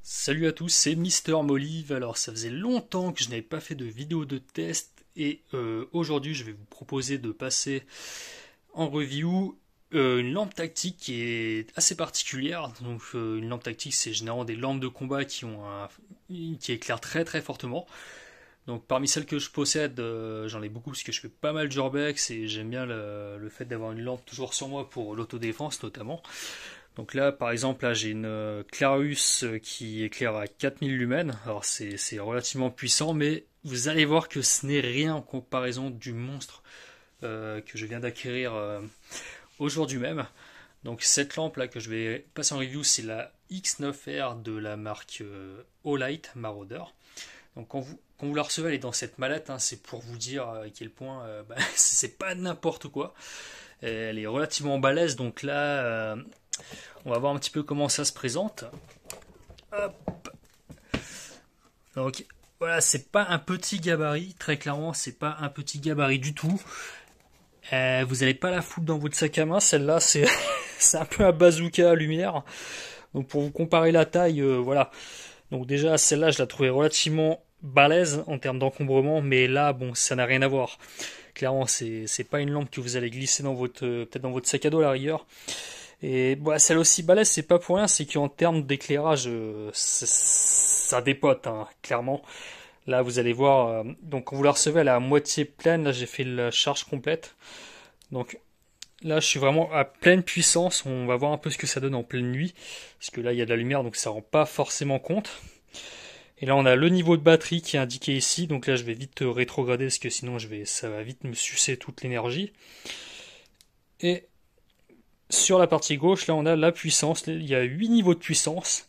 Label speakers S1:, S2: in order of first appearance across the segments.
S1: Salut à tous, c'est Mister Molive. Alors ça faisait longtemps que je n'avais pas fait de vidéo de test et aujourd'hui je vais vous proposer de passer en review une lampe tactique qui est assez particulière. Donc une lampe tactique, c'est généralement des lampes de combat qui éclairent très très fortement. Donc parmi celles que je possède, j'en ai beaucoup parce que je fais pas mal d'urbex et j'aime bien le fait d'avoir une lampe toujours sur moi pour l'autodéfense notamment. Donc là, par exemple, là j'ai une Clarus qui éclaire à 4000 lumens. Alors c'est relativement puissant, mais vous allez voir que ce n'est rien en comparaison du monstre que je viens d'acquérir aujourd'hui même. Donc cette lampe là que je vais passer en review, c'est la X9R de la marque Olight Marauder. Donc quand vous la recevez, elle est dans cette mallette, hein, c'est pour vous dire à quel point c'est pas n'importe quoi. Elle est relativement balèze, donc là on va voir un petit peu comment ça se présente. Hop. Donc voilà, c'est pas un petit gabarit, très clairement, c'est pas un petit gabarit du tout. Vous n'allez pas la foutre dans votre sac à main, celle-là c'est c'est un peu un bazooka à lumière. Donc pour vous comparer la taille, voilà. Donc déjà celle-là je la trouvais relativement balèze en termes d'encombrement, mais là bon ça n'a rien à voir. Clairement c'est pas une lampe que vous allez glisser dans votre peut-être dans votre sac à dos à la rigueur. Et bah, celle aussi balèze, c'est pas pour rien, c'est qu'en termes d'éclairage, ça dépote, hein, clairement. Là, vous allez voir, donc quand vous la recevez, elle est à moitié pleine. Là, j'ai fait la charge complète. Donc là, je suis vraiment à pleine puissance. On va voir un peu ce que ça donne en pleine nuit. Parce que là, il y a de la lumière, donc ça rend pas forcément compte. Et là, on a le niveau de batterie qui est indiqué ici. Donc là, je vais vite rétrograder, parce que sinon, ça va vite me sucer toute l'énergie. Et sur la partie gauche, là on a la puissance, il y a 8 niveaux de puissance.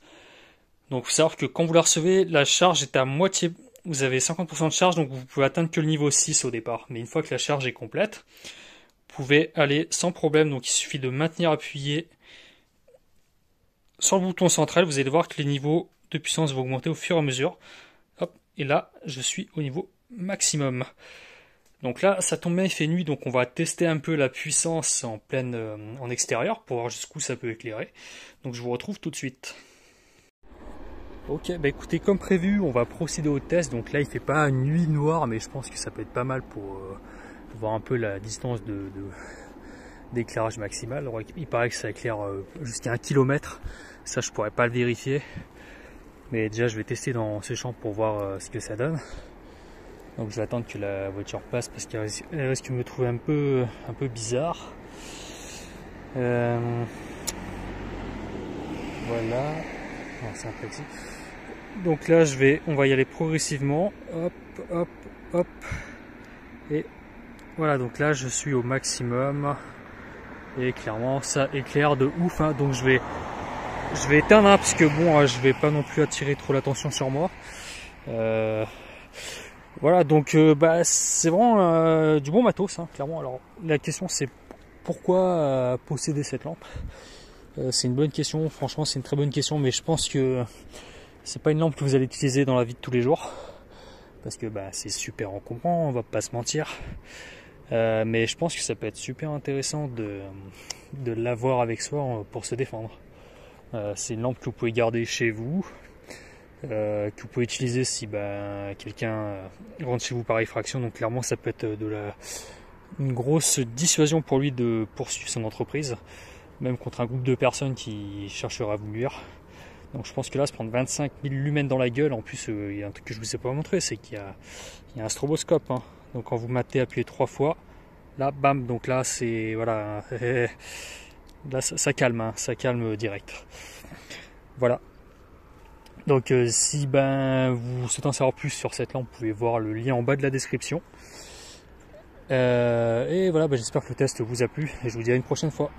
S1: Donc il faut savoir que quand vous la recevez, la charge est à moitié, vous avez 50% de charge, donc vous pouvez atteindre que le niveau 6 au départ. Mais une fois que la charge est complète, vous pouvez aller sans problème, donc il suffit de maintenir appuyé sur le bouton central, vous allez voir que les niveaux de puissance vont augmenter au fur et à mesure. Hop, et là je suis au niveau maximum. Donc là, ça tombe bien, il fait nuit, donc on va tester un peu la puissance en extérieur pour voir jusqu'où ça peut éclairer. Donc je vous retrouve tout de suite. Ok, bah écoutez, comme prévu, on va procéder au test. Donc là, il fait pas nuit noire, mais je pense que ça peut être pas mal pour voir un peu la distance d'éclairage maximal. Alors, il paraît que ça éclaire jusqu'à 1 km. Ça, je pourrais pas le vérifier. Mais déjà, je vais tester dans ce champ pour voir ce que ça donne. Donc je vais attendre que la voiture passe parce qu'elle risque de me trouver un peu bizarre. Voilà. C'est un taxi. Donc là on va y aller progressivement. Hop, hop, hop. Et voilà, donc là je suis au maximum. Et clairement ça éclaire de ouf, hein. Donc je vais éteindre, hein, parce que bon, je vais pas non plus attirer trop l'attention sur moi. Voilà, donc c'est vraiment du bon matos, hein, clairement. Alors la question c'est pourquoi posséder cette lampe. C'est une bonne question, franchement c'est une très bonne question, mais je pense que c'est pas une lampe que vous allez utiliser dans la vie de tous les jours, parce que c'est super encombrant, on va pas se mentir. Mais je pense que ça peut être super intéressant de l'avoir avec soi pour se défendre. C'est une lampe que vous pouvez garder chez vous. Que vous pouvez utiliser si quelqu'un rentre chez vous par effraction, donc clairement ça peut être une grosse dissuasion pour lui de poursuivre son entreprise, même contre un groupe de personnes qui chercheraient à vous nuire. Donc je pense que là, se prendre 25 000 lumens dans la gueule, en plus il y a un truc que je vous ai pas montré, c'est qu'il y a un stroboscope, hein. Donc quand vous matez, appuyez 3 fois, là bam, donc là c'est voilà, là ça calme, hein, ça calme direct. Voilà. Donc si vous souhaitez en savoir plus sur cette lampe, vous pouvez voir le lien en bas de la description. Et voilà, j'espère que le test vous a plu et je vous dis à une prochaine fois.